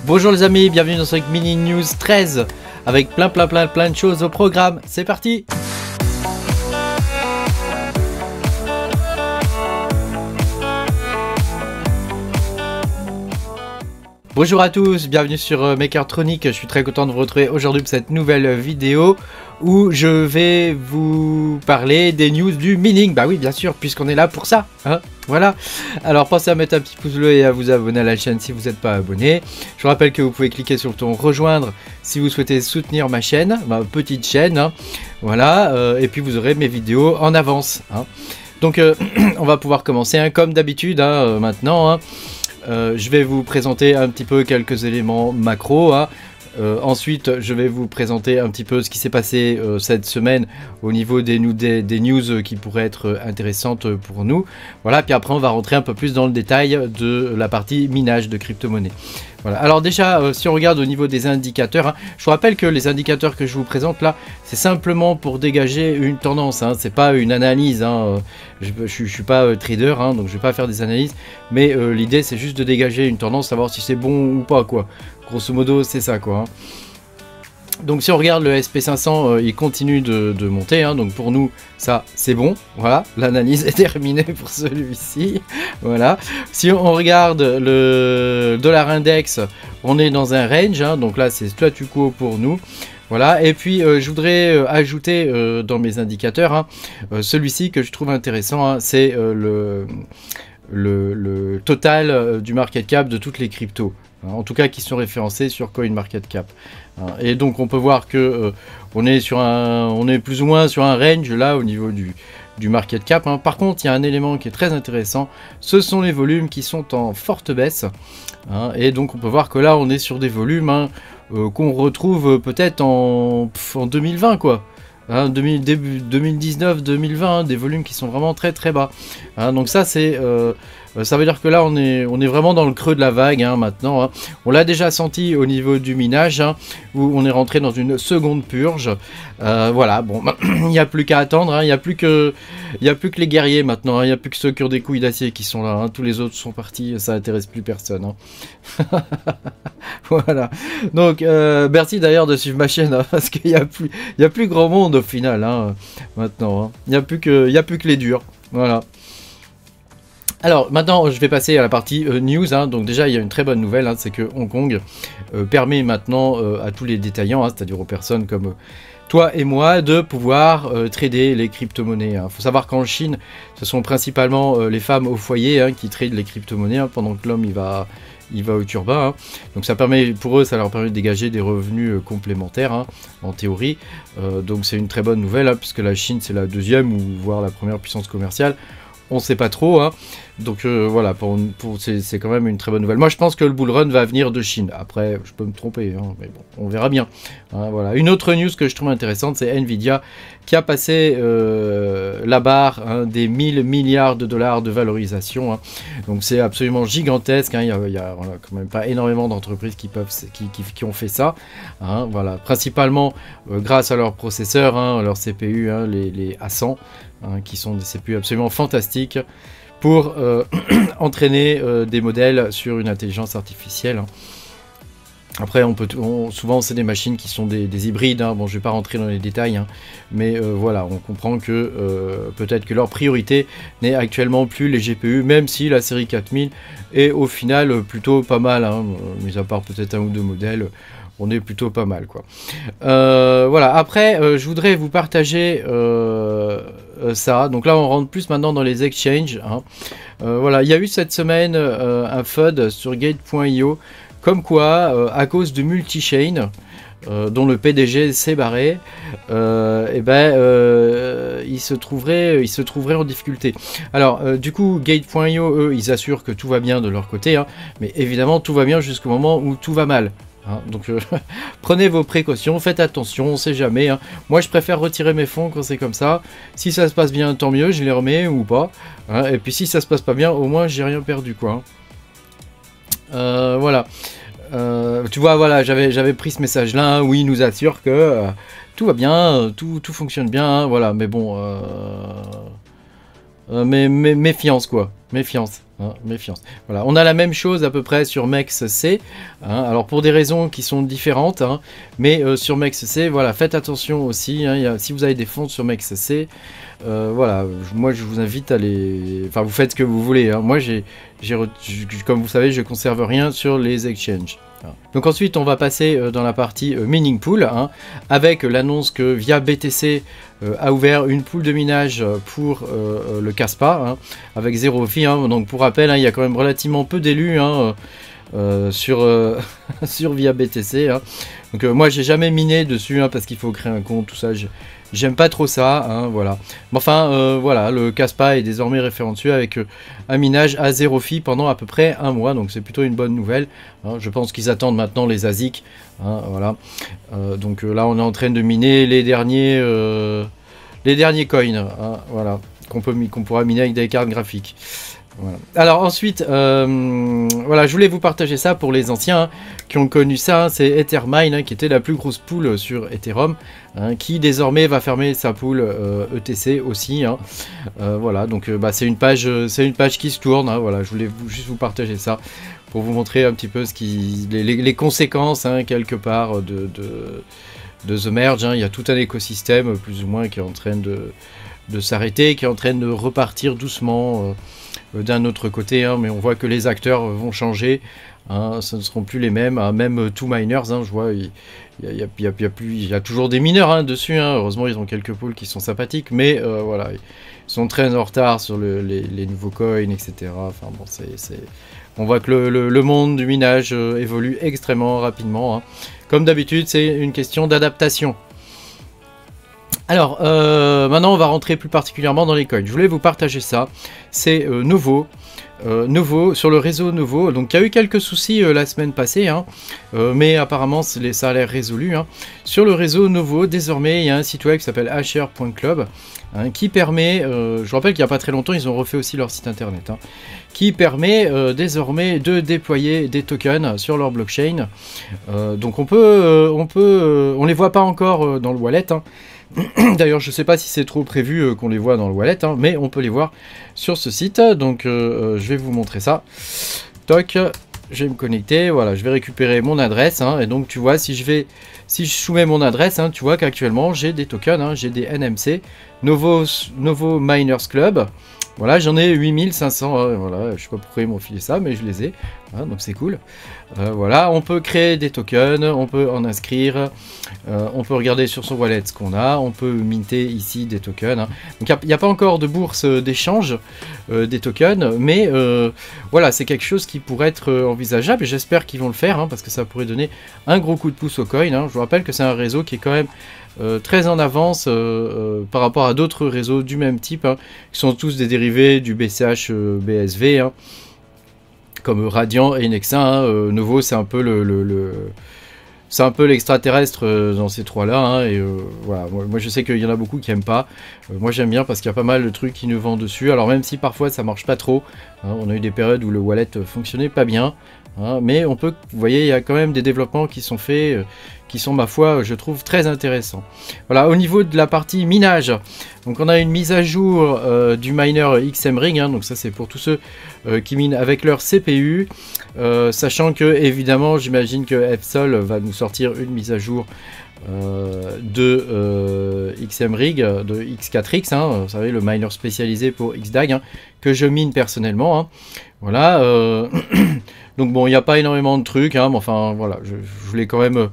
Bonjour les amis, bienvenue dans ce mini news 13 avec plein de choses au programme. C'est parti! Bonjour à tous, bienvenue sur Makertronic. Je suis très content de vous retrouver aujourd'hui pour cette nouvelle vidéo où je vais vous parler des news du milling. Bah oui, bien sûr, puisqu'on est là pour ça, hein. Voilà. Alors pensez à mettre un petit pouce bleu et à vous abonner à la chaîne si vous n'êtes pas abonné. Je vous rappelle que vous pouvez cliquer sur le bouton rejoindre si vous souhaitez soutenir ma chaîne, ma petite chaîne, hein. Voilà, et puis vous aurez mes vidéos en avance, hein. Donc on va pouvoir commencer, hein, comme d'habitude, hein, maintenant, hein. Je vais vous présenter un petit peu quelques éléments macro, hein. Ensuite, je vais vous présenter un petit peu ce qui s'est passé cette semaine au niveau des news qui pourraient être intéressantes pour nous. Voilà, puis après on va rentrer un peu plus dans le détail de la partie minage de crypto-monnaie. Voilà. Alors déjà, si on regarde au niveau des indicateurs, hein, je vous rappelle que les indicateurs que je vous présente là, c'est simplement pour dégager une tendance, hein, c'est pas une analyse, hein, je suis pas trader, hein, donc je vais pas faire des analyses, mais l'idée c'est juste de dégager une tendance, savoir si c'est bon ou pas, quoi. Grosso modo, c'est ça, quoi, hein. Donc si on regarde le SP500, il continue de monter, hein, donc pour nous ça c'est bon, voilà, l'analyse est terminée pour celui-ci, voilà. Si on regarde le dollar index, on est dans un range, hein, donc là c'est statu quo pour nous, voilà. Et puis je voudrais ajouter dans mes indicateurs, hein, celui-ci que je trouve intéressant, hein, c'est le total du market cap de toutes les cryptos, hein, en tout cas qui sont référencés sur CoinMarketCap. Et donc on peut voir que on est plus ou moins sur un range là au niveau du market cap, hein. Par contre il y a un élément qui est très intéressant, ce sont les volumes qui sont en forte baisse, hein, et donc on peut voir que là on est sur des volumes, hein, qu'on retrouve peut-être en 2020, quoi. Hein, début 2019-2020, hein, des volumes qui sont vraiment très bas, hein. Donc ça c'est ça veut dire que là on est vraiment dans le creux de la vague, hein, maintenant, hein. On l'a déjà senti au niveau du minage, hein, où on est rentré dans une seconde purge, voilà. Bon, il n'y a plus qu'à attendre, hein. Il n'y a plus que les guerriers maintenant, hein. Il n'y a plus que ceux qui ont des couilles d'acier qui sont là, hein. Tous les autres sont partis, ça intéresse plus personne, hein. Voilà, donc merci d'ailleurs de suivre ma chaîne, hein, parce qu'il n'y a plus grand monde au final, hein, maintenant, hein. Il n'y a plus que les durs, voilà. Alors maintenant je vais passer à la partie news, hein. Donc déjà il y a une très bonne nouvelle, hein, c'est que Hong Kong permet maintenant à tous les détaillants, hein, c'est-à-dire aux personnes comme toi et moi, de pouvoir trader les crypto-monnaies, hein. Faut savoir qu'en Chine ce sont principalement les femmes au foyer, hein, qui tradent les crypto-monnaies, hein, pendant que l'homme il va au turbin, hein. Donc ça permet, pour eux, ça leur permet de dégager des revenus complémentaires, hein, en théorie. Donc c'est une très bonne nouvelle, hein, puisque la Chine c'est la deuxième ou voire la première puissance commerciale. On sait pas trop, hein. Donc voilà, c'est quand même une très bonne nouvelle. Moi je pense que le bull run va venir de Chine. Après je peux me tromper, hein, mais bon, on verra bien, hein, voilà. Une autre news que je trouve intéressante, c'est Nvidia qui a passé la barre, hein, des 1000 milliards de dollars de valorisation, hein. Donc c'est absolument gigantesque, hein. Il y a voilà, quand même pas énormément d'entreprises qui ont fait ça, hein, voilà. Principalement grâce à leurs processeurs, hein, leurs CPU, hein, les A100, hein, qui sont des CPU absolument fantastiques pour entraîner des modèles sur une intelligence artificielle, hein. Après souvent c'est des machines qui sont des hybrides, hein. Bon, je vais pas rentrer dans les détails, hein, mais voilà, on comprend que peut-être que leur priorité n'est actuellement plus les GPU, même si la série 4000 est au final plutôt pas mal, hein, mis à part peut-être un ou deux modèles. On est plutôt pas mal, quoi. Voilà, après je voudrais vous partager ça. Donc là on rentre plus maintenant dans les exchanges, hein. Voilà, il y a eu cette semaine un FUD sur Gate.io, comme quoi à cause de multi-chain, dont le PDG s'est barré, il se trouverait en difficulté. Alors du coup Gate.io, eux, ils assurent que tout va bien de leur côté, hein, mais évidemment tout va bien jusqu'au moment où tout va mal, hein. Donc prenez vos précautions, faites attention, on sait jamais, hein. Moi je préfère retirer mes fonds quand c'est comme ça. Si ça se passe bien, tant mieux, je les remets ou pas, hein. Et puis si ça se passe pas bien, au moins j'ai rien perdu, quoi, hein. Voilà. Tu vois, voilà, j'avais pris ce message là, hein, où il nous assure que tout va bien, tout fonctionne bien, hein, voilà. Mais bon, mais méfiance, quoi. Méfiance, hein, méfiance. Voilà, on a la même chose à peu près sur MEX-C, hein, alors pour des raisons qui sont différentes, hein, mais sur MEX-C, voilà, faites attention aussi, hein, si vous avez des fonds sur MEX-C, voilà, moi je vous invite à les... Enfin, vous faites ce que vous voulez, hein. Moi, comme vous savez, je conserve rien sur les exchanges. Donc ensuite on va passer dans la partie mining pool, hein, avec l'annonce que via BTC a ouvert une pool de minage pour le Kaspa, hein, avec 0 fee, hein. Donc pour rappel, hein, il y a quand même relativement peu d'élus, hein, sur via BTC, hein. Donc moi j'ai jamais miné dessus, hein, parce qu'il faut créer un compte, tout ça, j'aime pas trop ça, hein, voilà. Mais enfin, voilà, le Kaspa est désormais référencé avec un minage à 0 fee pendant à peu près un mois, donc c'est plutôt une bonne nouvelle, hein. Je pense qu'ils attendent maintenant les ASIC, hein, voilà. Donc là, on est en train de miner les derniers coins, hein, voilà, qu'on pourra miner avec des cartes graphiques. Voilà. Alors ensuite, voilà, je voulais vous partager ça pour les anciens, hein, qui ont connu ça, hein, c'est Ethermine, hein, qui était la plus grosse pool sur Ethereum, hein, qui désormais va fermer sa pool ETC aussi, hein. Voilà, donc bah, c'est une page qui se tourne, hein, voilà, je voulais juste vous partager ça pour vous montrer un petit peu les conséquences, hein, quelque part de The Merge, hein. Il y a tout un écosystème plus ou moins qui est en train de s'arrêter, qui est en train de repartir doucement d'un autre côté, hein, mais on voit que les acteurs vont changer, hein, ce ne seront plus les mêmes, hein, même 2Miners, hein, je vois, il y a toujours des mineurs, hein, dessus, hein. Heureusement ils ont quelques pools qui sont sympathiques, mais voilà, ils sont très en retard sur les nouveaux coins, etc. Enfin bon, on voit que le monde du minage évolue extrêmement rapidement, hein. Comme d'habitude, c'est une question d'adaptation. Alors, maintenant on va rentrer plus particulièrement dans les coins. Je voulais vous partager ça. C'est Novo. Novo, sur le réseau Novo. Donc il y a eu quelques soucis la semaine passée, hein, mais apparemment ça a l'air résolu, hein. Sur le réseau Novo, désormais, il y a un site web qui s'appelle hr.club, hein, qui permet, je rappelle qu'il n'y a pas très longtemps, ils ont refait aussi leur site internet, hein, qui permet désormais de déployer des tokens sur leur blockchain. Donc on les voit pas encore dans le wallet, hein. D'ailleurs, je ne sais pas si c'est trop prévu qu'on les voit dans le wallet, hein, mais on peut les voir sur ce site. Donc, je vais vous montrer ça. Toc, je vais me connecter. Voilà, je vais récupérer mon adresse, hein, et donc, tu vois, si je soumets mon adresse, hein, tu vois qu'actuellement, j'ai des tokens, hein, j'ai des NMC, Novo Miners Club. Voilà, j'en ai 8500, voilà, je sais pas pourquoi ils m'ont filé ça, mais je les ai, hein, donc c'est cool. Voilà, on peut créer des tokens, on peut en inscrire, on peut regarder sur son wallet ce qu'on a, on peut minter ici des tokens, hein. Donc il n'y a pas encore de bourse d'échange des tokens, mais voilà, c'est quelque chose qui pourrait être envisageable, et j'espère qu'ils vont le faire, hein, parce que ça pourrait donner un gros coup de pouce au coin, hein. Je vous rappelle que c'est un réseau qui est quand même très en avance par rapport à d'autres réseaux du même type, hein, qui sont tous des dérivés du BCH BSV, hein, comme Radiant et Nexin, hein. Novo, c'est un peu c'est un peu l'extraterrestre dans ces trois-là, hein, et voilà, moi je sais qu'il y en a beaucoup qui n'aiment pas. Moi j'aime bien parce qu'il y a pas mal de trucs qui nous vendent dessus, alors même si parfois ça marche pas trop, hein, on a eu des périodes où le wallet fonctionnait pas bien, hein, mais on peut, vous voyez, il y a quand même des développements qui sont faits, qui sont, ma foi, je trouve très intéressants. Voilà, au niveau de la partie minage, donc on a une mise à jour du miner XMRig, hein, donc ça c'est pour tous ceux qui minent avec leur CPU, sachant que, évidemment, j'imagine que Epsol va nous sortir une mise à jour de XMRig, de X4X, hein, vous savez, le miner spécialisé pour XDAG, hein, que je mine personnellement, hein. Voilà, donc bon, il n'y a pas énormément de trucs, hein, mais enfin voilà, je voulais quand même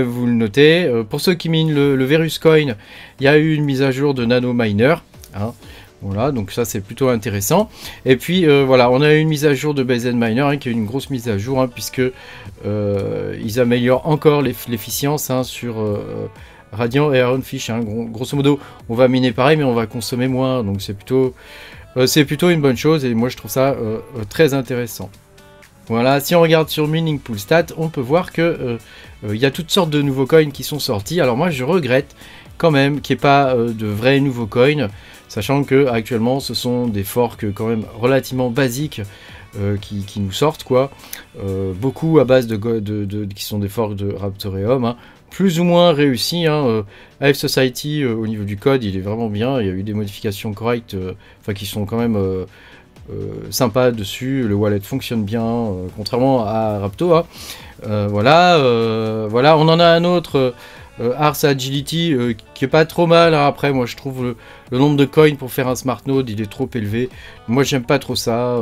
vous le noter. Pour ceux qui minent le Veruscoin, il y a eu une mise à jour de Nano Miner, hein. Voilà, donc ça c'est plutôt intéressant. Et puis voilà, on a eu une mise à jour de BZ Miner, hein, qui est une grosse mise à jour, hein, puisque ils améliorent encore l'efficience, hein, sur Radiant et Ironfish, hein. Grosso modo, on va miner pareil, mais on va consommer moins, donc c'est plutôt une bonne chose, et moi je trouve ça très intéressant. Voilà, si on regarde sur Mining Pool Stat, on peut voir que il y a toutes sortes de nouveaux coins qui sont sortis. Alors moi je regrette quand même qu'il n'y ait pas de vrais nouveaux coins, sachant que actuellement ce sont des forks quand même relativement basiques qui nous sortent, quoi. Beaucoup à base qui sont des forks de Raptorium, hein, plus ou moins réussis, hein. Hive Society au niveau du code il est vraiment bien, il y a eu des modifications correctes, enfin qui sont quand même sympa dessus, le wallet fonctionne bien, contrairement à Rapto. Hein. Voilà, on en a un autre, Ars Agility, qui est pas trop mal. Hein. Après, moi je trouve le nombre de coins pour faire un smart node, il est trop élevé. Moi j'aime pas trop ça.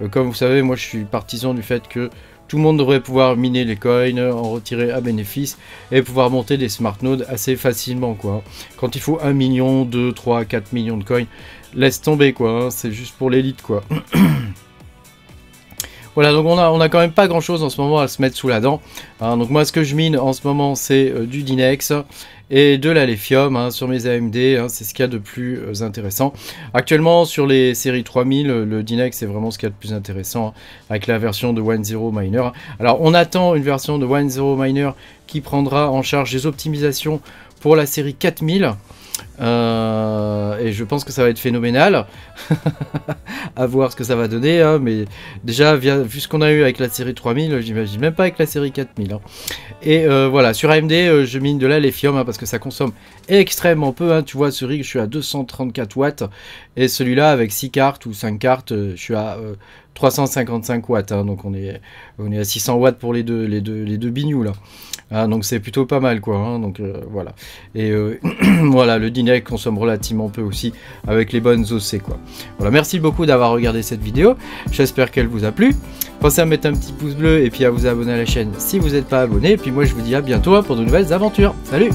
Comme vous savez, moi je suis partisan du fait que tout le monde devrait pouvoir miner les coins, en retirer à bénéfice et pouvoir monter des smart nodes assez facilement, quoi. Quand il faut 1 million, 2, 3, 4 millions de coins, laisse tomber, quoi. Hein. C'est juste pour l'élite, quoi. Voilà, donc on a quand même pas grand chose en ce moment à se mettre sous la dent. Hein, donc moi ce que je mine en ce moment c'est du Dynex et de la Lithium hein, sur mes AMD, hein, c'est ce qu'il y a de plus intéressant. Actuellement sur les séries 3000, le Dynex c'est vraiment ce qu'il y a de plus intéressant hein, avec la version de 1.0 Miner. Alors on attend une version de 1.0 Miner qui prendra en charge les optimisations pour la série 4000. Et je pense que ça va être phénoménal. À voir ce que ça va donner hein, mais déjà vu ce qu'on a eu avec la série 3000, j'imagine même pas avec la série 4000 hein. Et voilà, sur AMD je mine de la Lithium hein, parce que ça consomme extrêmement peu hein. Tu vois, ce rig je suis à 234 watts et celui-là avec 6 cartes ou 5 cartes je suis à 355 watts hein. Donc on est à 600 watts pour les deux bignoux là. Ah, donc c'est plutôt pas mal quoi hein, donc voilà, et voilà, le Dynex consomme relativement peu aussi avec les bonnes OC quoi. Voilà, merci beaucoup d'avoir regardé cette vidéo, j'espère qu'elle vous a plu. Pensez à mettre un petit pouce bleu et puis à vous abonner à la chaîne si vous n'êtes pas abonné, et puis moi je vous dis à bientôt pour de nouvelles aventures. Salut!